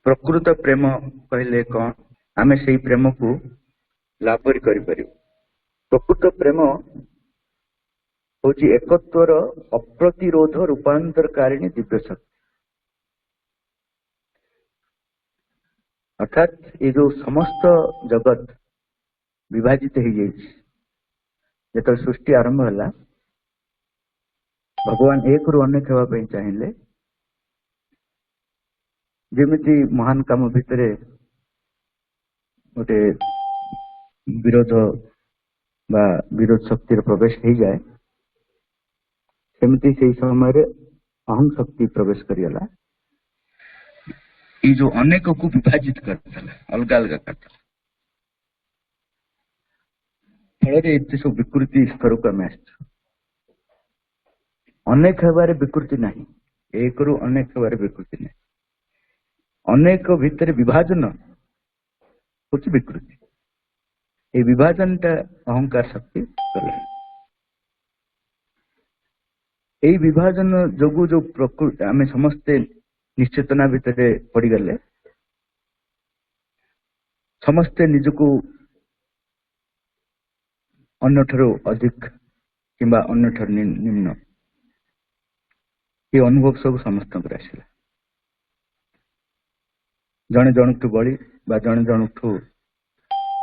ପ୍ରକୃତ ପ୍ରେମ କହିଲେ କଣ? ଆମେ ସେଇ ପ୍ରେମକୁ ଲାଭ କରିପାରିବୁ। ପ୍ରକୃତ ପ୍ରେମ ହଉଛି ଏକତ୍ୱର ଅପ୍ରତିରୋଧ ରୂପାନ୍ତରକାରିଣୀ ଦିବ୍ୟ ଶକ୍ତି। ଅର୍ଥାତ୍ ଏ ଯୋଉ ସମସ୍ତ ଜଗତ ବିଭାଜିତ ହେଇଯାଇଛି, ଯେତେବେଳେ ସୃଷ୍ଟି ଆରମ୍ଭ ହେଲା, ଭଗବାନ ଏକରୁ ଅନେକ ହେବା ପାଇଁ ଚାହିଁଲେ। ଯେମିତି ମହାନ କାମ ଭିତରେ ଗୋଟେ ବିରୋଧ ବା ବିରୋଧ ଶକ୍ତିର ପ୍ରବେଶ ହେଇଯାଏ, ସେମିତି ସେଇ ସମୟରେ ଅହଂ ଶକ୍ତି ପ୍ରବେଶ କରିଗଲା। ଏଇ ଯୋଉ ଅନେକକୁ ବିଭାଜିତ କରିଥିଲା, ଅଲଗା ଅଲଗା କରିଥିଲା, ଫଳରେ ଏତେ ସବୁ ବିକୃତି ସ୍ତରକୁ ଆମେ ଆସିଛୁ। ଅନେକ ହେବାରେ ବିକୃତି ନାହିଁ, ଏକରୁ ଅନେକ ହେବାରେ ବିକୃତି ନାହିଁ। ଅନେକ ଭିତରେ ବିଭାଜନ ହଉଛି ବିକୃତି। এই ବିଭାଜନଟା ଅହଙ୍କାର ଶକ୍ତି କଲା। এই ବିଭାଜନ ଯୋଗୁ ଯୋଉ ପ୍ରକୃତି ଆମେ ସମସ୍ତେ ନିଶ୍ଚେତନା ଭିତରେ ପଡିଗଲେ, ସମସ୍ତେ ନିଜକୁ ଅନ୍ୟଠାରୁ ଅଧିକ କିମ୍ବା ଅନ୍ୟଠାରୁ ନିମ୍ନ, ଏ ଅନୁଭବ ସବୁ ସମସ୍ତଙ୍କର ଆସିଲା। ଜଣେ ଜଣଠୁ ବଳି ବା ଜଣେ ଜଣଠୁ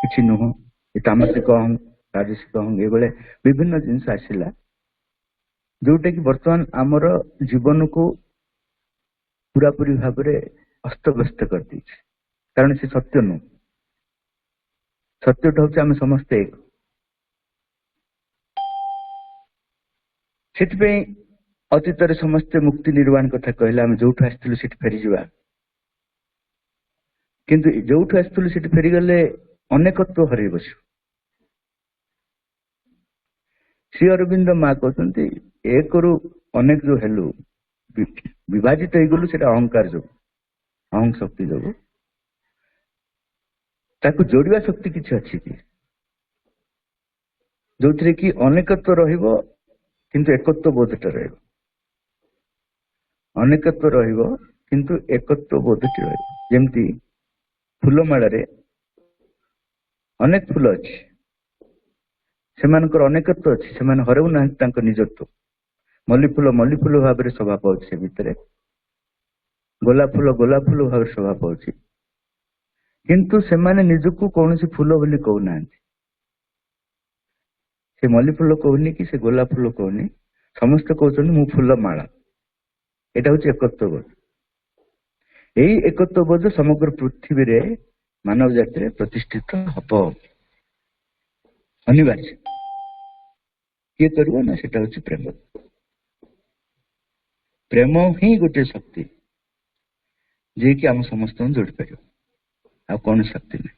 କିଛି ନୁହଁ, ଏ ତାମସିକ ଅହଂ, ରାଜସିକ ଅହଂ, ଏଭଳିଆ ବିଭିନ୍ନ ଜିନିଷ ଆସିଲା, ଯୋଉଟା କି ବର୍ତ୍ତମାନ ଆମର ଜୀବନକୁ ପୁରାପୁରି ଭାବରେ ଅସ୍ତବ୍ୟସ୍ତ କରିଦେଇଛି। କାରଣ ସେ ସତ୍ୟ ନୁହଁ। ସତ୍ୟଟା ହଉଛି ଆମେ ସମସ୍ତେ ଏକ। ସେଥିପାଇଁ ଅତୀତରେ ସମସ୍ତେ ମୁକ୍ତି ନିର୍ବାଣ କଥା କହିଲେ, ଆମେ ଯୋଉଠୁ ଆସିଥିଲୁ ସେଠି ଫେରିଯିବା। କିନ୍ତୁ ଯୋଉଠୁ ଆସିଥିଲୁ ସେଠି ଫେରିଗଲେ ଅନେକତ୍ୱ ହରେଇ ବସିବ। ଶ୍ରୀ ଅରବିନ୍ଦ ମା କହୁଛନ୍ତି, ଏକରୁ ଅନେକ ଯୋଉ ହେଲୁ, ବିଭାଜିତ ହେଇଗଲୁ, ସେଟା ଅହଙ୍କାର ଯୋଗୁ, ଅହଂ ଶକ୍ତି ଯୋଗୁ। ତାକୁ ଯୋଡିବା ଶକ୍ତି କିଛି ଅଛି କି, ଯୋଉଥିରେ କି ଅନେକତ୍ୱ ରହିବ କିନ୍ତୁ ଏକତ୍ୱ ବୋଧଟା ରହିବ। ଅନେକତ୍ୱ ରହିବ କିନ୍ତୁ ଏକତ୍ୱ ବୋଧଟି ରହିବ। ଯେମିତି ଫୁଲମାଳାରେ ଅନେକ ଫୁଲ ଅଛି, ସେମାନଙ୍କର ଅନେକତ୍ୱ ଅଛି, ସେମାନେ ହରାଉ ନାହାନ୍ତି ତାଙ୍କ ନିଜତ୍ୱ। ମଲ୍ଲି ଫୁଲ ମଲ୍ଲି ଫୁଲ ଭାବରେ ଶୋଭା ପାଉଛି, ସେ ଭିତରେ ଗୋଲାପ ଫୁଲ ଗୋଲାପ ଫୁଲ ଭାବରେ ଶୋଭା ପାଉଛି, କିନ୍ତୁ ସେମାନେ ନିଜକୁ କୌଣସି ଫୁଲ ବୋଲି କହୁନାହାନ୍ତି। ସେ ମଲ୍ଲି ଫୁଲ କହୁନି କି ସେ ଗୋଲାପ ଫୁଲ କହୁନି, ସମସ୍ତେ କହୁଛନ୍ତି ମୁଁ ଫୁଲ ମାଳା। ଏଇଟା ହଉଛି ଏକତ୍ୱ ବୋଧ। ଏଇ ଏକତ୍ୱ ବୋଧ ସମଗ୍ର ପୃଥିବୀରେ ମାନବ ଜାତିରେ ପ୍ରତିଷ୍ଠିତ ହବ, ଅନିବାର୍ଯ୍ୟ। କିଏ କରିବ ନା, ସେଟା ହଉଛି ପ୍ରେମ। ପ୍ରେମ ହିଁ ଗୋଟିଏ ଶକ୍ତି ଯିଏକି ଆମ ସମସ୍ତଙ୍କୁ ଯୋଡ଼ିପାରିବ, ଆଉ କୌଣସି ଶକ୍ତି ନାହିଁ।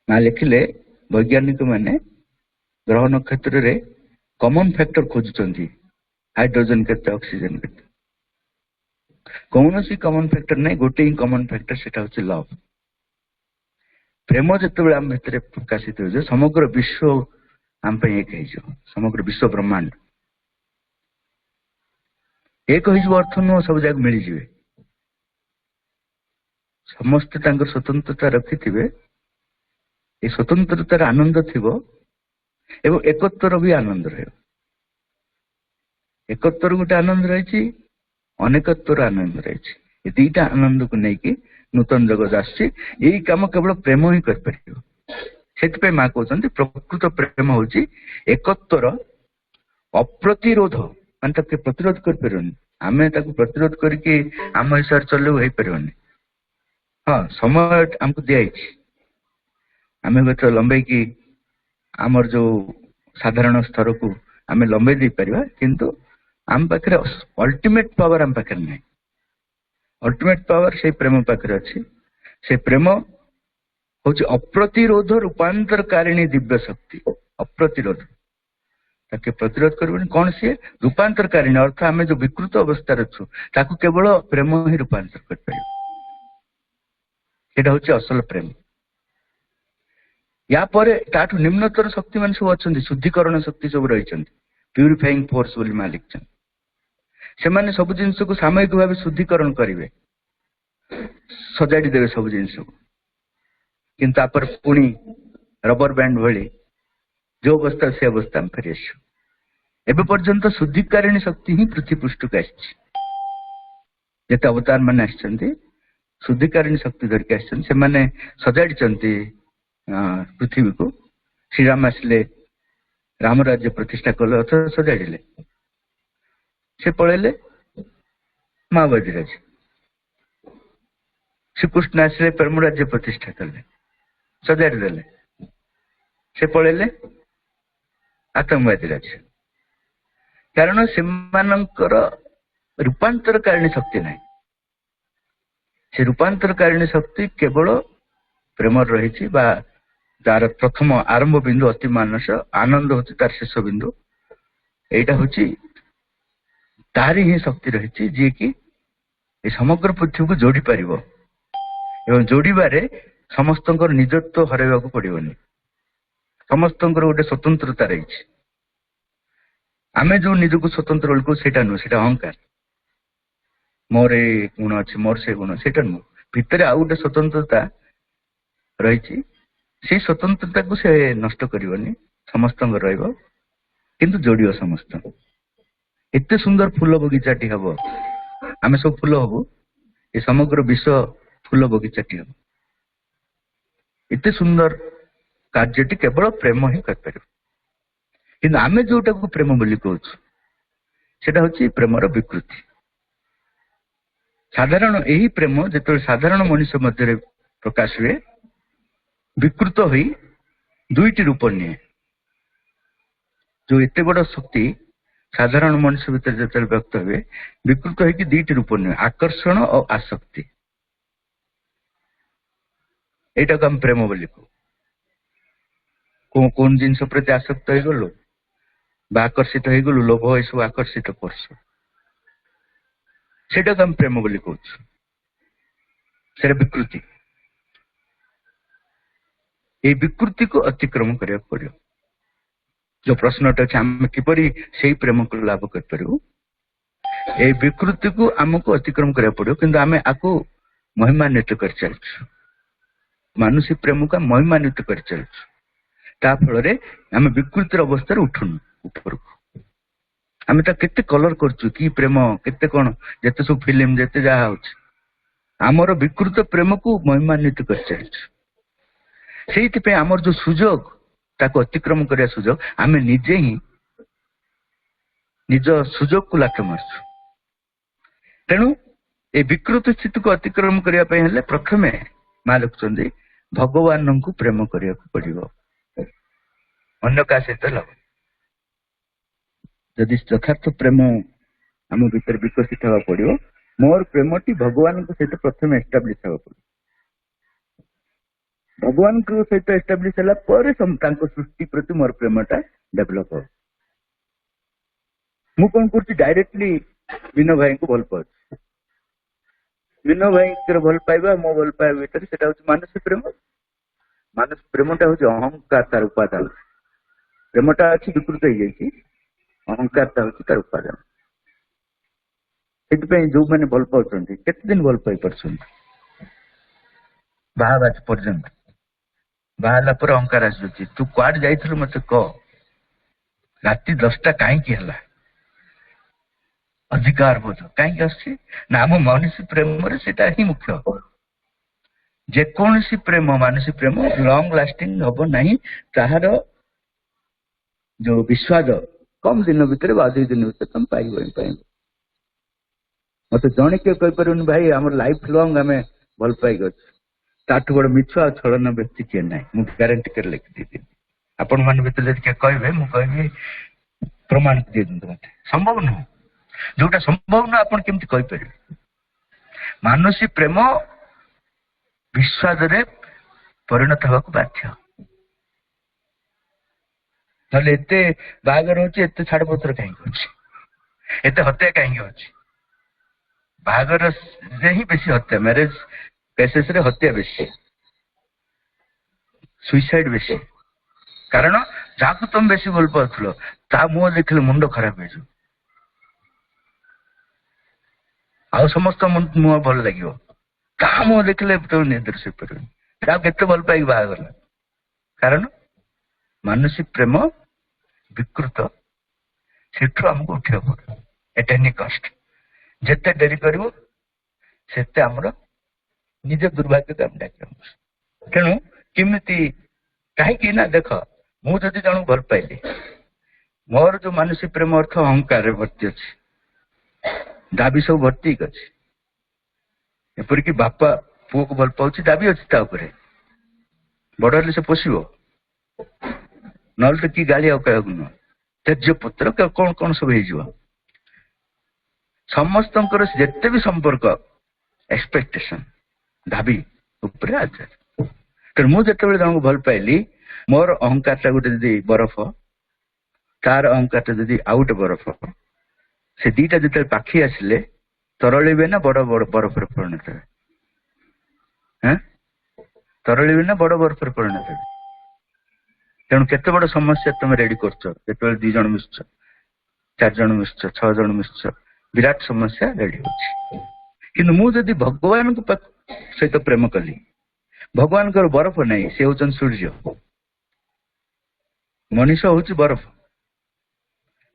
ମା ଲେଖିଲେ, ବୈଜ୍ଞାନିକ ମାନେ ଗ୍ରହ ନକ୍ଷତ୍ରରେ କମନ ଫ୍ୟାକ୍ଟର ଖୋଜୁଛନ୍ତି, ହାଇଡ୍ରୋଜେନ କେତେ, ଅକ୍ସିଜେନ କେତେ। କୌଣସି କମନ ଫ୍ୟାକ୍ଟର ନାହିଁ, ଗୋଟେ ହିଁ କମନ ଫ୍ୟାକ୍ଟର, ସେଟା ହଉଛି ଲଭ। ପ୍ରେମ ଯେତେବେଳେ ଆମ ଭିତରେ ପ୍ରକାଶିତ ହୋଇଯିବ, ସମଗ୍ର ବିଶ୍ୱ ଆମ ପାଇଁ ଏକ ହେଇଯିବ। ସମଗ୍ର ବିଶ୍ୱ ବ୍ରହ୍ମାଣ୍ଡ ଏକ ହେଇଯିବ ଅର୍ଥ ନୁହଁ ସବୁ ଯାକ ମିଳିଯିବେ। ସମସ୍ତେ ତାଙ୍କର ସ୍ୱତନ୍ତ୍ରତା ରଖିଥିବେ, ଏ ସ୍ୱତନ୍ତ୍ରତାର ଆନନ୍ଦ ଥିବ ଏବଂ ଏକତ୍ୱର ବି ଆନନ୍ଦ ରହିବ। ଏକତ୍ୱର ଗୋଟେ ଆନନ୍ଦ ରହିଛି, ଅନେକତ୍ୱର ଆନନ୍ଦ ରହିଛି। ଏ ଦିଟା ଆନନ୍ଦକୁ ନେଇକି ନୂତନ ଜଗତ ଆସିଛି। ଏଇ କାମ କେବଳ ପ୍ରେମ ହିଁ କରିପାରିବ। ସେଥିପାଇଁ ମା କହୁଛନ୍ତି, ପ୍ରକୃତ ପ୍ରେମ ହଉଛି ଏକତ୍ୱର ଅପ୍ରତିରୋଧ, ମାନେ ତାକୁ ପ୍ରତିରୋଧ କରିପାରିବନି। ଆମେ ତାକୁ ପ୍ରତିରୋଧ କରିକି ଆମ ହିସାବରେ ଚଲେଇବୁ, ହେଇପାରିବନି। ହଁ, ସମୟ ଆମକୁ ଦିଆଯାଇଛି, ଆମେ ହୁଏତ ଲମ୍ବେଇକି ଆମର ଯୋଉ ସାଧାରଣ ସ୍ତରକୁ ଆମେ ଲମ୍ବେଇ ଦେଇପାରିବା, କିନ୍ତୁ ଆମ ପାଖରେ ଅଲ୍ଟିମେଟ ପାୱାର ଆମ ପାଖରେ ନାହିଁ। ଅଲ୍ଟିମେଟ ପାୱାର ସେଇ ପ୍ରେମ ପାଖରେ ଅଛି। ସେ ପ୍ରେମ ହଉଛି ଅପ୍ରତିରୋଧ ରୂପାନ୍ତରକାରିଣୀ ଦିବ୍ୟ ଶକ୍ତି। ଅପ୍ରତିରୋଧ, ତାকে ପ୍ରତିରୋଧ କରିବନି। କଣ ସିଏ? ରୂପାନ୍ତରକାରିଣୀ, ଅର୍ଥ ଆମେ ଯୋଉ ବିକୃତ ଅବସ୍ଥାରେ ଅଛୁ ତାକୁ କେବଳ ପ୍ରେମ ହିଁ ରୂପାନ୍ତର କରିପାରିବ। ସେଇଟା ହଉଛି ଅସଲ ପ୍ରେମ। ୟା ପରେ ତାଠୁ ନିମ୍ନତର ଶକ୍ତି ମାନେ ସବୁ ଅଛନ୍ତି, ଶୁଦ୍ଧିକରଣ ଶକ୍ତି ସବୁ ରହିଛନ୍ତି, ପ୍ୟୁରିଫାଇଂ ଫୋର୍ସ ବୋଲି ମା ଲେଖିଛନ୍ତି। ସେମାନେ ସବୁ ଜିନିଷକୁ ସାମୟିକ ଭାବେ ଶୁଦ୍ଧିକରଣ କରିବେ। ସଜାଡି ଦେବେ ସବୁ ଜିନିଷକୁ, କିନ୍ତୁ ତାପରେ ପୁଣି ରବର ବ୍ୟାଣ୍ଡ ଭଳି ଯୋଉ ଅବସ୍ଥା ସେ ଅବସ୍ଥା ଆମେ ଫେରି ଆସିବୁ। ଏବେ ପର୍ଯ୍ୟନ୍ତ ଶୁଦ୍ଧିକାରିଣୀ ଶକ୍ତି ହିଁ ପୃଥିବୀ ପୃଷ୍ଠକୁ ଆସିଛି। ଯେତେ ଅବତାର ମାନେ ଆସିଛନ୍ତି ଶୁଦ୍ଧିକାରିଣୀ ଶକ୍ତି ଧରିକି ଆସିଛନ୍ତି, ସେମାନେ ସଜାଡିଛନ୍ତି ପୃଥିବୀକୁ। ଶ୍ରୀରାମ ଆସିଲେ, ରାମ ରାଜ୍ୟ ପ୍ରତିଷ୍ଠା କଲେ, ଅଥର ସଜାଡ଼ିଲେ। ସେ ପଳେଇଲେ ମାଓବାଦୀ ରାଜ୍ୟ। ଶ୍ରୀକୃଷ୍ଣ ଆସିଲେ, ପ୍ରେମ ରାଜ୍ୟ ପ୍ରତିଷ୍ଠା କଲେ, ସଜାଡି ଦେଲେ। ସେ ପଳେଇଲେ ଆତଙ୍କବାଦୀ ରାଜ୍ୟ। କାରଣ ସେମାନଙ୍କର ରୂପାନ୍ତରକାରିଣୀ ଶକ୍ତି ନାହିଁ। ସେ ରୂପାନ୍ତରକାରିଣୀ ଶକ୍ତି କେବଳ ପ୍ରେମରେ ରହିଛି, ବା ତାର ପ୍ରଥମ ଆରମ୍ଭ ବିନ୍ଦୁ ଅତି ମାନସ, ଆନନ୍ଦ ହଉଛି ତାର ଶେଷ ବିନ୍ଦୁ। ଏଇଟା ହଉଛି ତାରି ହିଁ ଶକ୍ତି ରହିଛି, ଯିଏକି ଏ ସମଗ୍ର ପୃଥିବୀକୁ ଯୋଡି ପାରିବ। ଏବଂ ଯୋଡିବାରେ ସମସ୍ତଙ୍କର ନିଜତ୍ୱ ହରାଇବାକୁ ପଡିବନି। ସମସ୍ତଙ୍କର ଗୋଟେ ସ୍ୱତନ୍ତ୍ରତା ରହିଛି। ଆମେ ଯୋଉ ନିଜକୁ ସ୍ୱତନ୍ତ୍ର ବୋଲି କହୁ ସେଇଟା ନୁହଁ, ସେଇଟା ଅହଙ୍କାର। ମୋର ଏ ଗୁଣ ଅଛି, ମୋର ସେ ଗୁଣ, ସେଇଟା ନୁହଁ। ଭିତରେ ଆଉ ଗୋଟେ ସ୍ୱତନ୍ତ୍ରତା ରହିଛି। ସେଇ ସ୍ୱତନ୍ତ୍ରତାକୁ ସେ ନଷ୍ଟ କରିବନି, ସମସ୍ତଙ୍କର ରହିବ, କିନ୍ତୁ ଯୋଡିବ ସମସ୍ତଙ୍କୁ। ଏତେ ସୁନ୍ଦର ଫୁଲ ବଗିଚାଟି ହବ, ଆମେ ସବୁ ଫୁଲ ହବୁ, ଏ ସମଗ୍ର ବିଶ୍ୱ ଫୁଲ ବଗିଚାଟି ହବ। ଏତେ ସୁନ୍ଦର କାର୍ଯ୍ୟଟି କେବଳ ପ୍ରେମ ହିଁ କରିପାରିବ। କିନ୍ତୁ ଆମେ ଯୋଉଟାକୁ ପ୍ରେମ ବୋଲି କହୁଛୁ ସେଟା ହଉଛି ପ୍ରେମର ବିକୃତି। ସାଧାରଣ ଏହି ପ୍ରେମ ଯେତେବେଳେ ସାଧାରଣ ମଣିଷ ମଧ୍ୟରେ ପ୍ରକାଶ ହୁଏ, ବିକୃତ ହୋଇ ଦୁଇଟି ରୂପ ନିଏ। ଯୋଉ ଏତେ ବଡ ଶକ୍ତି ସାଧାରଣ ମଣିଷ ଭିତରେ ଯେତେବେଳେ ବ୍ୟକ୍ତ ହୁଏ, ବିକୃତ ହେଇକି ଦୁଇଟି ରୂପ ନିଏ, ଆକର୍ଷଣ ଓ ଆସକ୍ତି। ଏଇଟାକୁ ଆମେ ପ୍ରେମ ବୋଲି କହୁ। କୋন ଜିନିଷ ପ୍ରତି ଆସକ୍ତ ହେଇଗଲୁ ବା ଆକର୍ଷିତ ହେଇଗଲୁ, ଲୋଭ ଏସବୁ ଆକର୍ଷିତ କରୁଛୁ, ସେଇଟାକୁ ଆମେ ପ୍ରେମ ବୋଲି କହୁଛୁ। ସେଇଟା ବିକୃତି। এই ବିକୃତିକୁ ଅତିକ୍ରମ କରିବାକୁ ପଡିବ। ଯୋଉ ପ୍ରଶ୍ନଟା ଅଛି, ଆମେ କିପରି ସେଇ ପ୍ରେମକୁ ଲାଭ କରିପାରିବୁ, এই ବିକୃତିକୁ ଆମକୁ ଅତିକ୍ରମ କରିବାକୁ ପଡିବ। କିନ୍ତୁ ଆମେ ଆକୁ ମହିମାନ୍ୱିତ କରି ଚାଲିଛୁ, ମାନୁଷୀ ପ୍ରେମକୁ ମହିମାନ୍ୱିତ କରି ଚାଲିଛୁ। ତା ଫଳରେ ଆମେ ବିକୃତିର ଅବସ୍ଥାରେ ଉଠୁନୁ ଉପରକୁ। ଆମେ ତା କେତେ କଲର କରୁଛୁ, କି ପ୍ରେମ କେତେ କଣ, ଯେତେ ସବୁ ଫିଲ୍ମ ଯେତେ ଯାହା ହଉଛି, ଆମର ବିକୃତ ପ୍ରେମକୁ ମହିମାନ୍ୱିତ କରି ଚାଲିଛୁ। ସେଇଥିପାଇଁ ଆମର ଯୋଉ ସୁଯୋଗ, ତାକୁ ଅତିକ୍ରମ କରିବା ସୁଯୋଗ, ଆମେ ନିଜେ ହିଁ ନିଜ ସୁଯୋଗକୁ ଲାଥ ମାରୁଛୁ। ତେଣୁ ଏ ବିକୃତ ସ୍ଥିତିକୁ ଅତିକ୍ରମ କରିବା ପାଇଁ ହେଲେ ପ୍ରଥମେ ମା ଲେଖୁଛନ୍ତି ଭଗବାନଙ୍କୁ ପ୍ରେମ କରିବାକୁ ପଡିବ, ଅନ୍ୟ କାହା ସହିତ ଲାଭ। ଯଦି ଯଥାର୍ଥ ପ୍ରେମ ଆମ ଭିତରେ ବିକଶିତ ହେବାକୁ ପଡିବ, ମୋର ପ୍ରେମଟି ଭଗବାନଙ୍କ ସହିତ ପ୍ରଥମେ ଏଷ୍ଟାବ୍ଲିଶ ହେବାକୁ ପଡିବ। ଭଗବାନଙ୍କ ସହିତ ଏଷ୍ଟାବ୍ଲିଶ ହେଲା ପରେ ତାଙ୍କ ସୃଷ୍ଟି ପ୍ରତି ମୋର ପ୍ରେମଟା ଡେଭଲପ ହବ। ମୁଁ କଣ କରୁଛି, ଡାଇରେକ୍ଟଲି ବିନୋ ଭାଇଙ୍କୁ ଭଲ ପାଉଛି। ବିନୋ ଭାଇଙ୍କର ଭଲ ପାଇବା ମୋ ଭଲ ପାଇବା ଭିତରେ ସେଟା ହଉଛି ମାନସିକ ପ୍ରେମ। ମାନସିକ ପ୍ରେମଟା ହଉଛି ଅହଙ୍କାର, ତାର ଉପାଦାନ। ପ୍ରେମଟା ଅଛି, ବିକୃତ ହେଇଯାଇଛି, ଅହଙ୍କାରଟା ହଉଛି ତାର ଉପାଦାନ। ସେଥିପାଇଁ ଯୋଉମାନେ ଭଲ ପାଉଛନ୍ତି, କେତେ ଦିନ ଭଲ ପାଇ ପାରୁଛନ୍ତି? ବାହା ହେବା ପର୍ଯ୍ୟନ୍ତ। ବାହା ହେଲା ପରେ ଅହଙ୍କାର ଆସୁଛି, ତୁ କୁଆଡେ ଯାଇଥିଲୁ ମତେ କହ, ରାତି 10ଟା କାହିଁକି ହେଲା? ଅଧିକାର ବୋଧ କାହିଁକି ଆସୁଛି? ନା ଆମ ମନୁଷ୍ୟ ପ୍ରେମରେ ସେଟା ହିଁ ମୁଖ୍ୟ। ଯେକୌଣସି ପ୍ରେମ, ମାନସିକ ପ୍ରେମ ଲଙ୍ଗ ଲାଷ୍ଟିଂ ହବ ନାହିଁ। ତାହାର ଯୋଉ ବିସ୍ୱାଦ କମ ଦିନ ଭିତରେ ବା 2 ଦିନ ଭିତରେ ତମେ ପାଇବ ହିଁ ପାଇବ। ମତେ ଜଣେ କିଏ କହିପାରିବନି ଭାଇ ଆମର ଲାଇଫ ଲଙ୍ଗ ଆମେ ଭଲ ପାଇକି ଅଛୁ। ତାଠୁ ବଡ ମିଛ ଆଉ ଛଳନା ବ୍ୟକ୍ତି କିଏ ନାହିଁ, ମୁଁ ଗ୍ୟାରେଣ୍ଟି କରି ଲେଖିଦେଇଥିଲି। ଆପଣ ମାନଙ୍କ ଭିତରେ ଯଦି କିଏ କହିବେ, ମୁଁ କହିବି ପ୍ରମାଣ ଦିଅନ୍ତୁ ମତେ। ସମ୍ଭବ ନୁହଁ। ଯୋଉଟା ସମ୍ଭବ ନୁହଁ ଆପଣ କେମିତି କହିପାରିବେ? ମାନସିକ ପ୍ରେମ ବିସ୍ୱାଦରେ ପରିଣତ ହେବାକୁ ବାଧ୍ୟ। ନହେଲେ ଏତେ ବାହାଘର ହଉଛି, ଏତେ ଛାଡପତ୍ର କାହିଁକି ଅଛି, ଏତେ ହତ୍ୟା କାହିଁକି ଅଛି? ବାହାଘରରେ ହିଁ ବେଶୀ ହତ୍ୟା, ମ୍ୟାରେଜ ବେସିସରେ ହତ୍ୟା ବେଶୀ, ସୁଇସାଇଡ ବେଶୀ। କାରଣ ଯାହାକୁ ତମେ ବେଶୀ ଭଲ ପାଉଥିଲ, ତା ମୁହଁ ଦେଖିଲେ ମୁଣ୍ଡ ଖରାପ ହେଇଯିବ। ଆଉ ସମସ୍ତ ମୁହଁ ଭଲ ଲାଗିବ, କାହା ମୁହଁ ଦେଖିଲେ ତମେ ନିର୍ଦ୍ଦୋଷ ହେଇପାରିବନି। ତାକୁ କେତେ ଭଲ ପାଇକି ବାହାଗଲା, କାରଣ ମାନସିକ ପ୍ରେମ ବିକୃତ, ସେଠୁ ଆମକୁ ଉଠିବାକୁ ପଡିବ ଏଟ୍ ଏନି କଷ୍ଟ। ଯେତେ ଡେରି କରିବୁ ସେତେ ଆମର ନିଜ ଦୁର୍ଭାଗ୍ୟକୁ ଆମେ ଡାକିବୁ। ତେଣୁ କେମିତି, କାହିଁକି ନା ଦେଖ, ମୁଁ ଯଦି ଜଣକୁ ଭଲ ପାଇଲି, ମୋର ଯୋଉ ମାନସିକ ପ୍ରେମ ଅର୍ଥ ଅହଙ୍କାରରେ ଭର୍ତ୍ତି ଅଛି, ଦାବି ସବୁ ଭର୍ତ୍ତି ଅଛି। ଏପରିକି ବାପା ପୁଅକୁ ଭଲ ପାଉଛି, ଦାବି ଅଛି ତା ଉପରେ। ବଡ ହେଲେ ସେ ପୋଷିବ, ନହେଲେ ତ କି ଗାଳି ଆଉ କହିବାକୁ ନୁହଁ, ତେଜ୍ୟ ପୁତ୍ର କଣ କଣ ସବୁ ହେଇଯିବ। ସମସ୍ତଙ୍କର ଯେତେ ବି ସମ୍ପର୍କ ଏକ୍ସପେକ୍ଟେସନ, ଦାବି ଉପରେ ଆଧାର। ତେଣୁ ମୁଁ ଯେତେବେଳେ ଜଣକୁ ଭଲ ପାଇଲି, ମୋର ଅହଙ୍କାରଟା ଗୋଟେ ଯଦି ବରଫ, ତାର ଅହଙ୍କାରଟା ଯଦି ଆଉ ଗୋଟେ ବରଫ, ସେ ଦିଟା ଯେତେବେଳେ ପାଖି ଆସିଲେ ତରଳିବେ ନା ବଡ ବଡ ବରଫରେ ପରିଣତ ହେବେ? ତରଳିବେ ନା ବଡ ବରଫରେ ପରିଣତ ହେବେ? ତେଣୁ କେତେ ବଡ ସମସ୍ୟା ତମେ ରେଡି କରୁଛ ଯେତେବେଳେ 2 ଜଣ ମିଶୁଛ, 4 ଜଣ ମିଶୁଛ, 6 ଜଣ ମିଶୁଛ, ବିରାଟ ସମସ୍ୟା ରେଡି ହଉଛି। କିନ୍ତୁ ମୁଁ ଯଦି ଭଗବାନଙ୍କ ସହିତ ପ୍ରେମ କଲି, ଭଗବାନଙ୍କର ବରଫ ନାହିଁ, ସେ ହଉଛନ୍ତି ସୂର୍ଯ୍ୟ, ମଣିଷ ହଉଛି ବରଫ,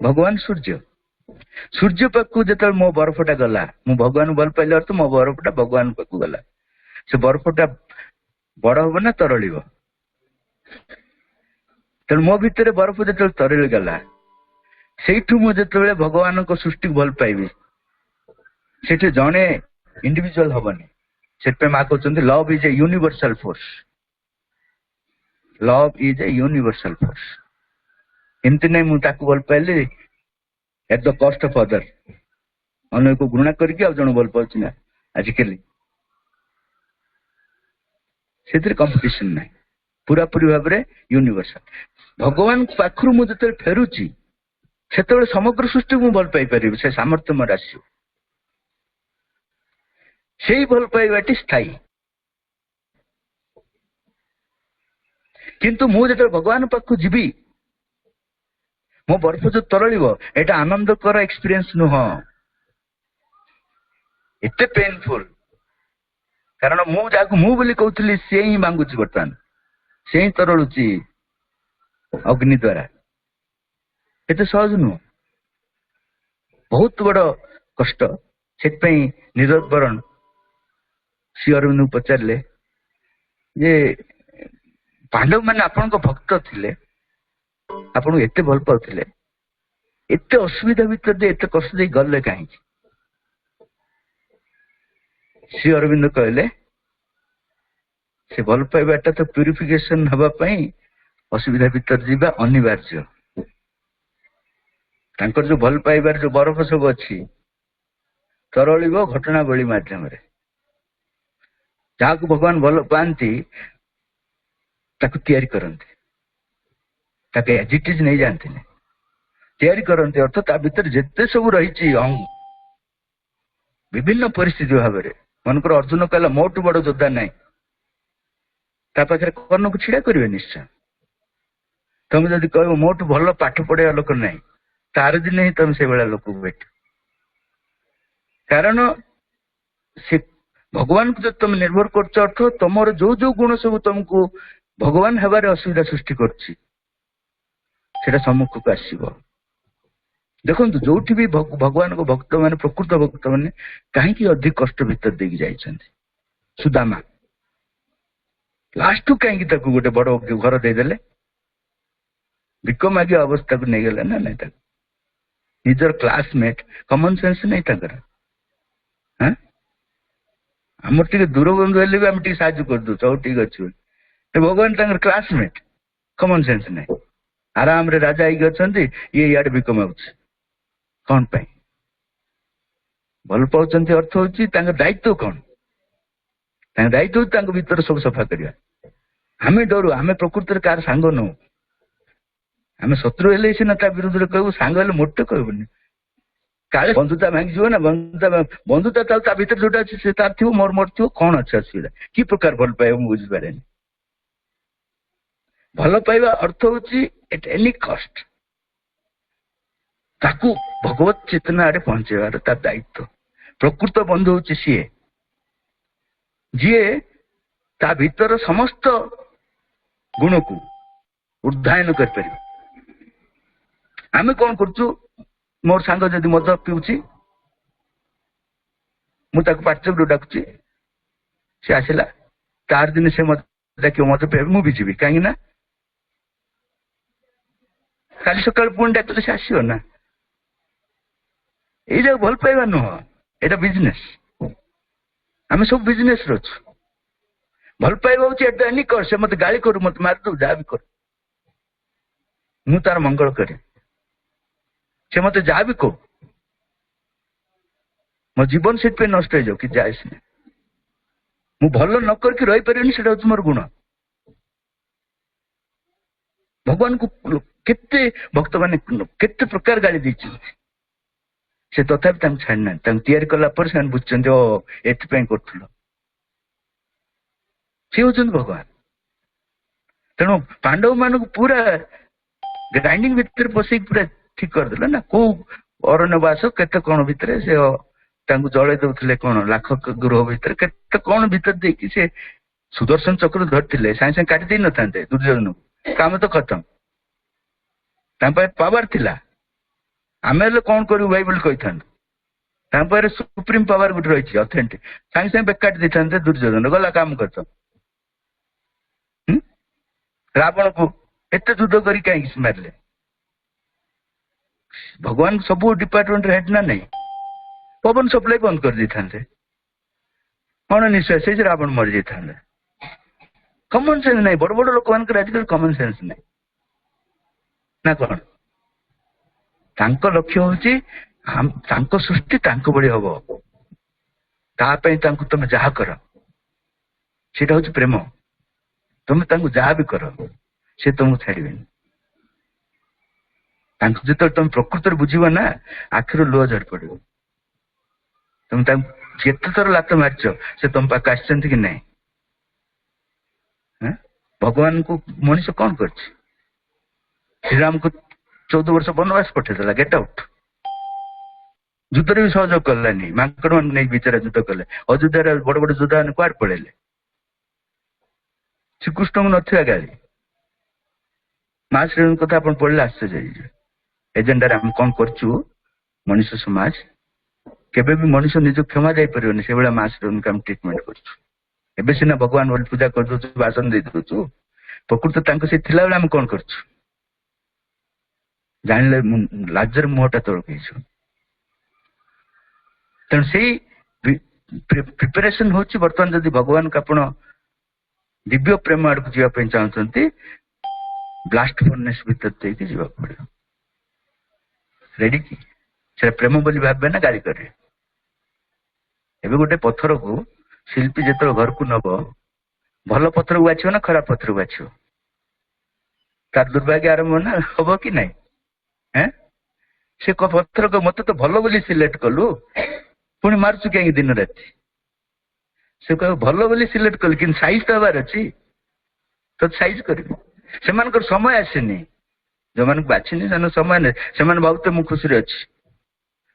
ଭଗବାନ ସୂର୍ଯ୍ୟ। ସୂର୍ଯ୍ୟ ପାଖକୁ ଯେତେବେଳେ ମୋ ବରଫଟା ଗଲା, ମୁଁ ଭଗବାନଙ୍କୁ ଭଲ ପାଇଲା ଅର୍ଥ ମୋ ବରଫଟା ଭଗବାନ ପାଖକୁ ଗଲା। ସେ ବରଫଟା ବଡ ହବ ନା ତରଳିବ? ତେଣୁ ମୋ ଭିତରେ ବରଫ ଯେତେବେଳେ ତରଳି ଗଲା, ସେଇଠୁ ମୁଁ ଯେତେବେଳେ ଭଗବାନଙ୍କ ସୃଷ୍ଟିକୁ ଭଲ ପାଇବି, ସେଠି ଜଣେ ଇଣ୍ଡିଭିଜୁଆଲ ହବନି। ସେଥିପାଇଁ ମା କହୁଛନ୍ତି love is a universal force. Love is a universal force. ଏମିତି ନାଇଁ ମୁଁ ତାକୁ ଭଲ ପାଇଲି ଏଟ୍ ଦ କଷ୍ଟ ଅଫ୍ ଅଦର, ଅନ୍ୟକୁ ଘୃଣା କରିକି ଆଉ ଜଣ ଭଲ ପାଉଛି ନା ଆଜିକାଲି। ସେଥିରେ କମ୍ପିଟିସନ ନାହିଁ, ପୁରାପୁରି ଭାବରେ ୟୁନିଭର୍ସାଲ। ଭଗବାନଙ୍କ ପାଖରୁ ମୁଁ ଯେତେବେଳେ ଫେରୁଛି, ସେତେବେଳେ ସମଗ୍ର ସୃଷ୍ଟିକୁ ମୁଁ ଭଲ ପାଇପାରିବି, ସେ ସାମର୍ଥ୍ୟ ମୋର ଆସିବ। ସେଇ ଭଲ ପାଇବାଟି ସ୍ଥାୟୀ। କିନ୍ତୁ ମୁଁ ଯେତେବେଳେ ଭଗବାନ ପାଖକୁ ଯିବି, ମୋ ବରଫ ଯୋଉ ତରଳିବ, ଏଇଟା ଆନନ୍ଦକର ଏକ୍ସପିରିଏନ୍ସ ନୁହଁ, ଏତେ ପେନଫୁଲ। କାରଣ ମୁଁ ଯାହାକୁ ମୁଁ ବୋଲି କହୁଥିଲି, ସେ ହିଁ ଭାଙ୍ଗୁଛି, ବର୍ତ୍ତମାନ ସେ ହିଁ ତରଳୁଛି ଅଗ୍ନି ଦ୍ଵାରା। ଏତେ ସହଜ ନୁହଁ, ବହୁତ ବଡ କଷ୍ଟ। ସେଥିପାଇଁ ନିରବରଣ ଶ୍ରୀ ଅରବିନ୍ଦଙ୍କୁ ପଚାରିଲେ ଯେ ପାଣ୍ଡବ ମାନେ ଆପଣଙ୍କ ଭକ୍ତ ଥିଲେ, ଆପଣଙ୍କୁ ଏତେ ଭଲ ପାଉଥିଲେ, ଏତେ ଅସୁବିଧା ଭିତରେ ଦେଇ ଏତେ କଷ୍ଟ ଦେଇ ଗଲେ କାହିଁକି? ଶ୍ରୀ ଅରବିନ୍ଦ କହିଲେ, ସେ ଭଲ ପାଇବାଟା ତ ପ୍ୟୁରିଫିକେସନ ହବା ପାଇଁ ଅସୁବିଧା ଭିତରେ ଯିବା ଅନିବାର୍ଯ୍ୟ। ତାଙ୍କର ଯୋଉ ଭଲ ପାଇବାର ଯୋଉ ବରଫ ସବୁ ଅଛି, ତରଳିବ ଘଟଣାବଳୀ ମାଧ୍ୟମରେ। ଯାହାକୁ ଭଗବାନ ଭଲ ପାଆନ୍ତି ତାକୁ ତିଆରି କରନ୍ତି, ତାକୁ ଏଜିଟିଜ ନେଇଯାଆନ୍ତିନି, ତିଆରି କରନ୍ତି। ଅର୍ଥ ତା ଭିତରେ ଯେତେ ସବୁ ରହିଛି ବିଭିନ୍ନ ପରିସ୍ଥିତି ଭାବରେ। ମନେକର ଅର୍ଜୁନ କହିଲା ମୋଠୁ ବଡ ଯୋଦ୍ଧା ନାହିଁ, ତା ପାଖରେ କର୍ଣ୍ଣକୁ ଛିଡା କରିବେ ନିଶ୍ଚୟ। ତମେ ଯଦି କହିବ ମୋଠୁ ଭଲ ପାଠ ପଢେଇବା ଲୋକ ନାହିଁ, ତାର ଦିନେ ହିଁ ତମେ ସେଇଭଳିଆ ଲୋକକୁ ଭେଟ। କାରଣ ସେ ଭଗବାନଙ୍କୁ ଯଦି ତମେ ନିର୍ଭର କରୁଛ, ଅର୍ଥ ତମର ଯୋଉ ଯୋଉ ଗୁଣ ସବୁ ତମକୁ ଭଗବାନ ହେବାରେ ଅସୁବିଧା ସୃଷ୍ଟି କରୁଛି, ସେଟା ସମ୍ମୁଖକୁ ଆସିବ। ଦେଖନ୍ତୁ, ଯୋଉଠି ବି ଭଗବାନଙ୍କ ଭକ୍ତ ମାନେ, ପ୍ରକୃତ ଭକ୍ତ ମାନେ କାହିଁକି ଅଧିକ କଷ୍ଟ ଭିତରେ ଦେଇକି ଯାଇଛନ୍ତି। ସୁଦାମା ଲାଷ୍ଟକୁ କାହିଁକି ତାକୁ ଗୋଟେ ବଡ ଘର ଦେଇଦେଲେ? ଭିକ ମାଗିବା ଅବସ୍ଥାକୁ ନେଇଗଲେ ନା ନାଇଁ ତାକୁ। ନିଜର କ୍ଲାସମେଟ, କମନ ସେନ୍ସ ନାଇଁ ତାଙ୍କର। ଆମର ଟିକେ ଦୂର ବନ୍ଧୁ ହେଲେ ବି ଆମେ ଟିକେ ସାହାଯ୍ୟ କରିଦଉଛୁ, ହଉ ଠିକ ଅଛି ବୋଲି। ଭଗବାନ ତାଙ୍କର କ୍ଲାସମେଟ, କମନ ସେନ୍ସ ନାହିଁ। ଆରାମରେ ରାଜା ହେଇକି ଅଛନ୍ତି, ଇଏ ଇଆଡେ ଭିକ ମାଗୁଛି। କଣ ପାଇଁ? ଭଲ ପାଉଛନ୍ତି ଅର୍ଥ ହଉଛି ତାଙ୍କ ଦାୟିତ୍ୱ କଣ? ତାଙ୍କ ଦାୟିତ୍ୱ ହଉଛି ତାଙ୍କ ଭିତରେ ସବୁ ସଫା କରିବା। ଆମେ ଡରୁ, ଆମେ ପ୍ରକୃତରେ କାହାର ସାଙ୍ଗ ନଉ। ଆମେ ଶତ୍ରୁ ହେଲେ ସିନା ତା ବିରୁଦ୍ଧରେ କହିବୁ, ସାଙ୍ଗ ହେଲେ ମୋଟେ କହିବୁନି। କାଳେ ବନ୍ଧୁତା ଭାଙ୍ଗିଯିବ ନା। ବନ୍ଧୁତା ତା ଭିତରେ ଯୋଉଟା ଅଛି ସେ ତାର ଥିବ, ମୋର ଥିବ, କଣ ଅଛି ଅସୁବିଧା? କି ପ୍ରକାର ଭଲ ପାଇବା ମୁଁ ବୁଝିପାରେନି। ଭଲ ପାଇବା ଅର୍ଥ ହଉଛି ଏଟ୍ ଏନି କଷ୍ଟ ତାକୁ ଭଗବତ ଚେତନା ଆଡେ ପହଞ୍ଚେଇବାର ତା ଦାୟିତ୍ୱ। ପ୍ରକୃତ ବନ୍ଧୁ ହଉଛି ସିଏ ଯିଏ ତା ଭିତର ସମସ୍ତ ଗୁଣକୁ ଉଦ୍ଧାୟନ କରିପାରିବ। ଆମେ କଣ କରୁଛୁ, ମୋର ସାଙ୍ଗ ଯଦି ମଦ ପିଉଛି ମୁଁ ତାକୁ ପାର୍ଥକ୍ୟ ଡାକୁଛି, ସେ ଆସିଲା, ତାର ଦିନ ସେ ମତେ ଡାକିବ, ମଦ ପିଇବ, ମୁଁ ବି ଯିବି, କାହିଁକି ନା କାଲି ସକାଳେ ପୁଣି ଡାକିଲେ ସେ ଆସିବ ନା। ଏଇଟା ଭଲ ପାଇବା ନୁହଁ, ଏଇଟା ବିଜନେସ୍। ଆମେ ସବୁ ବିଜନେସ୍ ରେ ଅଛୁ। ଭଲ ପାଇବା ହଉଛି ଏଟା ଏନି କର, ସେ ମତେ ଗାଳି କରୁ, ମତେ ମାରିଦଉ, ଯାହା ବି କରୁ, ମୁଁ ତାର ମଙ୍ଗଳ କରେ। ସେ ମତେ ଯାହା ବି କହୁ, ମୋ ଜୀବନ ସେଥିପାଇଁ ନଷ୍ଟ ହେଇଯାଉ କି ଯାଏ ସିନା, ମୁଁ ଭଲ ନ କରିକି ରହିପାରିବିନି, ସେଟା ହଉଛି ମୋର ଗୁଣ। ଭଗବାନଙ୍କୁ କେତେ ଭକ୍ତ ମାନେ କେତେ ପ୍ରକାର ଗାଳି ଦେଇଛନ୍ତି, ସେ ତଥାପି ତାଙ୍କୁ ଛାଡ଼ିନାହାନ୍ତି। ତାଙ୍କୁ ତିଆରି କଲା ପରେ ସେମାନେ ବୁଝୁଛନ୍ତି, ଓ ଏଥିପାଇଁ କରୁଥିଲ। ସେ ହଉଛନ୍ତି ଭଗବାନ। ତେଣୁ ପାଣ୍ଡବ ମାନଙ୍କୁ ପୁରା ଗ୍ରାଇଣ୍ଡିଙ୍ଗ ଭିତରେ ପଶେଇକି ପୁରା ଠିକ କରିଦେଲେ ନା। କୋଉ ଅରଣ୍ୟବାସ କେତେ କଣ ଭିତରେ ସେ ତାଙ୍କୁ ଜଳେଇ ଦଉଥିଲେ, କଣ ଲାଖ ଗୃହ ଭିତରେ କେତେ କଣ ଭିତରେ ଦେଇକି ସେ ସୁଦର୍ଶନ ଚକ୍ର ଧରିଥିଲେ, ସାଙ୍ଗେ ସାଙ୍ଗେ କାଟି ଦେଇ ନଥାନ୍ତେ ଦୁର୍ଯ୍ୟୋଧନକୁ, କାମ ତ ଖତମ। ତାଙ୍କ ପାଖରେ ପାୱାର ଥିଲା। ଆମେ ହେଲେ କଣ କରିବୁ ଭାଇ ବୋଲି କହିଥାନ୍ତୁ। ତାଙ୍କ ପାଖରେ ସୁପ୍ରିମ ପାୱାର ଗୋଟେ ରହିଛି, ଅଥେଣ୍ଟିକ, ସାଙ୍ଗେ ସାଙ୍ଗେ ବେକ କାଟି ଦେଇଥାନ୍ତେ ଦୁର୍ଯ୍ୟୋଧନ, ଗଲା କାମ ଖତମ। ରାବଣକୁ ଏତେ ଯୁଦ୍ଧ କରି କାହିଁକି ମାରିଲେ? ଭଗବାନ ସବୁ ଡିପାର୍ଟମେଣ୍ଟ ହେଡ୍ ନା ନାହିଁ, ପବନ ସପ୍ଲାଇ ବନ୍ଦ କରିଦେଇଥାନ୍ତେ, କଣ ନିଶ୍ଚୟ ସେଇ ଯେ ରାବଣ ମରିଯାଇଥାନ୍ତେ। କମନ ସେନ୍ସ ନାହିଁ, ବଡ ବଡ ଲୋକମାନଙ୍କର ଆଜିକାଲି କମନ ସେନ୍ସ ନାହିଁ ନା କଣ? ତାଙ୍କ ଲକ୍ଷ୍ୟ ହଉଛି ତାଙ୍କ ସୃଷ୍ଟି ତାଙ୍କ ଭଳି ହବ, ତା ପାଇଁ ତାଙ୍କୁ ତମେ ଯାହା କର, ସେଇଟା ହଉଛି ପ୍ରେମ। ତମେ ତାଙ୍କୁ ଯାହା ବି କର, ସେ ତମକୁ ଛାଡିବେନି। ତାଙ୍କୁ ଯେତେବେଳେ ତମେ ପ୍ରକୃତରେ ବୁଝିବ ନା, ଆଖିରୁ ଲୁହ ଝରି ପଡିବ। ତମେ ତାଙ୍କୁ ଯେତେ ଥର ଲାତ ମାରିଛ, ସେ ତମ ପାଖକୁ ଆସିଛନ୍ତି କି ନାହିଁ? ଭଗବାନଙ୍କୁ ମଣିଷ କଣ କରିଛି? ଶ୍ରୀରାମକୁ 14 ବର୍ଷ ବନବାସ ପଠେଇଦେଲା, ଗେଟ୍ ଆଉଟ୍। ଯୁଦ୍ଧରେ ବି ସହଯୋଗ କଲାନି, ମାଙ୍କଡ ମାନଙ୍କୁ ନେଇ ବିଚାରା ଯୁଦ୍ଧ କଲେ। ଅଯୋଧ୍ୟାରେ ବଡ ବଡ ଯୋଦ୍ଧା ମାନେ କୁଆଡେ ପଳେଇଲେ? ଶ୍ରୀକୃଷ୍ଣଙ୍କୁ ନଥିବା ଗାଳି। ମା ଶ୍ରୀଙ୍କ କଥା ଆପଣ ପଢିଲେ ଆଶ୍ଚର୍ଯ୍ୟ ହେଇଯିବେ। ଏଜେଣ୍ଡାରେ ଆମେ କଣ କରୁଛୁ? ମଣିଷ ସମାଜ କେବେ ବି ମଣିଷ ନିଜ କ୍ଷମା ଯାଇପାରିବନି, ସେଭଳିଆ ମା ଶ୍ରୀଙ୍କୁ ଆମେ ଟ୍ରିଟମେଣ୍ଟ କରୁଛୁ। ଏବେ ସିନା ଭଗବାନ ବୋଲି ପୂଜା କରିଦଉଛୁ, ବାସନ ଦେଇ ଦଉଛୁ, ପ୍ରକୃତ ତାଙ୍କ ସେ ଥିଲାବେଳେ ଆମେ କଣ କରୁଛୁ? ଜାଣିଲେ ଲାଜରେ ମୁହଁଟା ତଳକୁ ହେଇଛୁ। ତେଣୁ ସେଇ ପ୍ରିପାରେସନ ହଉଛି ବର୍ତ୍ତମାନ। ଯଦି ଭଗବାନଙ୍କୁ ଆପଣ ଦିବ୍ୟ ପ୍ରେମ ଆଡକୁ ଯିବା ପାଇଁ ଚାହୁଁଛନ୍ତି, ବ୍ଲାଷ୍ଟ ଫର୍ନେସ୍ ଭିତରେ ଦେଇକି ଯିବାକୁ ପଡିବ। ରେଡି କି? ସେଟା ପ୍ରେମ ବୋଲି ଭାବିବେ ନା ଗାଳି କରିବେ? ଏବେ ଗୋଟେ ପଥରକୁ ଶିଳ୍ପୀ ଯେତେବେଳେ ଘରକୁ ନବ, ଭଲ ପଥରକୁ ବାଛିବ ନା ଖରାପ ପଥରକୁ ବାଛିବ? ତାର ଦୁର୍ଭାଗ୍ୟ ଆରମ୍ଭ ନା ହବ କି ନାଇଁ? ସେ ପଥର ମତେ ତ ଭଲ ବୋଲି ସିଲେକ୍ଟ କଲୁ, ପୁଣି ମାରୁଛୁ କାହିଁକି ଦିନ ରାତି? ସେ କହିବ ଭଲ ବୋଲି ସିଲେକ୍ଟ କଲି, କିନ୍ତୁ ସାଇଜ ତ ହବାର ଅଛି, ତ ସାଇଜ କରିବି। ସେମାନଙ୍କର ସମୟ ଆସିନି, ଯୋଉମାନଙ୍କୁ ବାଛିନି ସେମାନଙ୍କ ସମୟ ନାହିଁ। ସେମାନେ ଭାବୁଥିବେ ମୁଁ ଖୁସିରେ ଅଛି,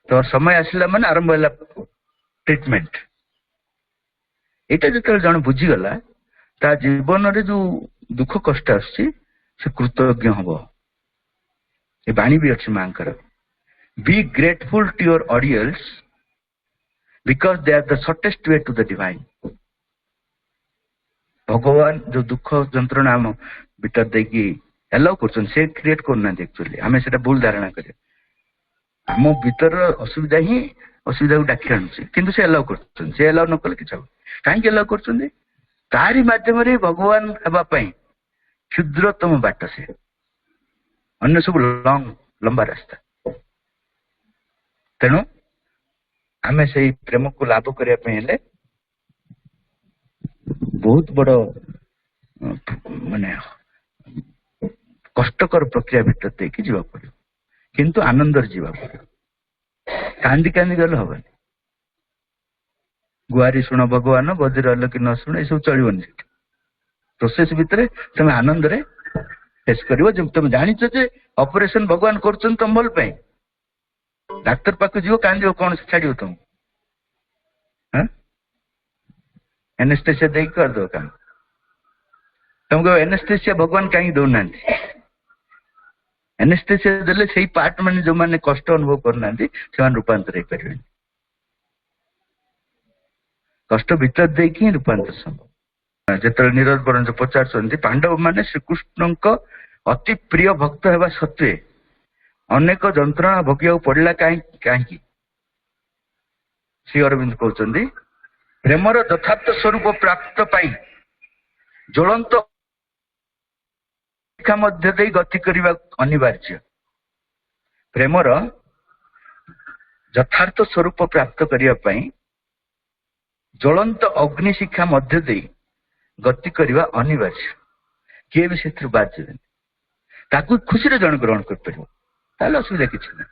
ତୋର ସମୟ ଆସିଲା ମାନେ ଆରମ୍ଭ ହେଲା ଟ୍ରିଟମେଣ୍ଟ। ଏଇଟା ଯେତେବେଳେ ଜଣେ ବୁଝିଗଲା, ତା ଜୀବନରେ ଯୋଉ ଦୁଃଖ କଷ୍ଟ ଆସୁଛି ସେ କୃତଜ୍ଞ ହବ। ଏ ବାଣୀ ବି ଅଛି ମାଙ୍କର, be grateful to your audience because they are the shortest way to the divine। ଭଗବାନ ଯୋଉ ଦୁଃଖ ଯନ୍ତ୍ରଣା ଆମ ଭିତରେ ଦେଇକି ଏଲାଉ କରୁଛନ୍ତି, ସେ କ୍ରିଏଟ କରୁନାହାନ୍ତି। ଆକ୍ଚୁଆଲି ଆମେ ସେଟା ଭୁଲ ଧାରଣା କରିବା। ଆମ ଭିତର ଅସୁବିଧା ହିଁ ଅସୁବିଧାକୁ ଡାକି ଆଣୁଛି, କିନ୍ତୁ ସେ ଏଲାଉ କରୁଛନ୍ତି। ସେ ଏଲାଉ ନ କଲେ କିଛି ହବ। କାହିଁକି ଏଲାଉ କରୁଛନ୍ତି? ତାରି ମାଧ୍ୟମରେ ଭଗବାନ ହେବା ପାଇଁ କ୍ଷୁଦ୍ରତମ ବାଟ ସେ, ଅନ୍ୟ ସବୁ ଲମ୍ବା ରାସ୍ତା। ତେଣୁ ଆମେ ସେଇ ପ୍ରେମକୁ ଲାଭ କରିବା ପାଇଁ ହେଲେ ବହୁତ ବଡ ମାନେ କଷ୍ଟକର ପ୍ରକ୍ରିୟା ଭିତରେ ଦେଇକି ଯିବାକୁ ପଡିବ, କିନ୍ତୁ ଆନନ୍ଦରେ ଯିବାକୁ ପଡିବ। କାନ୍ଦି କାନ୍ଦି ଗଲେ ହବନି। ଗୁହାରି ଶୁଣ ଭଗବାନ, ବଜି ରହିଲ କି ନ ଶୁଣ, ଏସବୁ ଚଳିବନି। ସେଠି ପ୍ରୋସେସ ଭିତରେ ତମେ ଆନନ୍ଦରେ ଫେସ୍ କରିବ। ଯେମିତି ତମେ ଜାଣିଛ ଯେ ଅପରେସନ ଭଗବାନ କରୁଛନ୍ତି ତମ ଭଲ ପାଇଁ। ଡାକ୍ତର ପାଖକୁ ଯିବ, କାନ୍ଦିବ, କଣ ଛାଡିବ ତମକୁ? एनेस्थेसिया देख कर दो काम तुमको एनेस्थेसिया भगवान कहीं दौना एनेस्थेसिया देले से पार्ट मैंने जो मैंने कष्ट अनुभव करना से रूपांतर हो कष्ट भीतर देखी रूपांतर संभव जो नीरज बरंज पचार पांडव माने श्रीकृष्ण अति प्रिय भक्त होगा सत्वे अनेक जंत्रणा भोगिया पड़ा कहीं श्री अरविंद कहते प्रेमर यथार्थ स्वरूप प्राप्त पाई ज्वलंत मध्य दे गति करने अनिवार्य प्रेमर यथार्थ स्वरूप प्राप्त करने ज्वलंत अग्नि शिक्षा मध्य दे गति करने अनिवार्य किए भी से बाद खुशी जन ग्रहण कर असुविधा किसी ना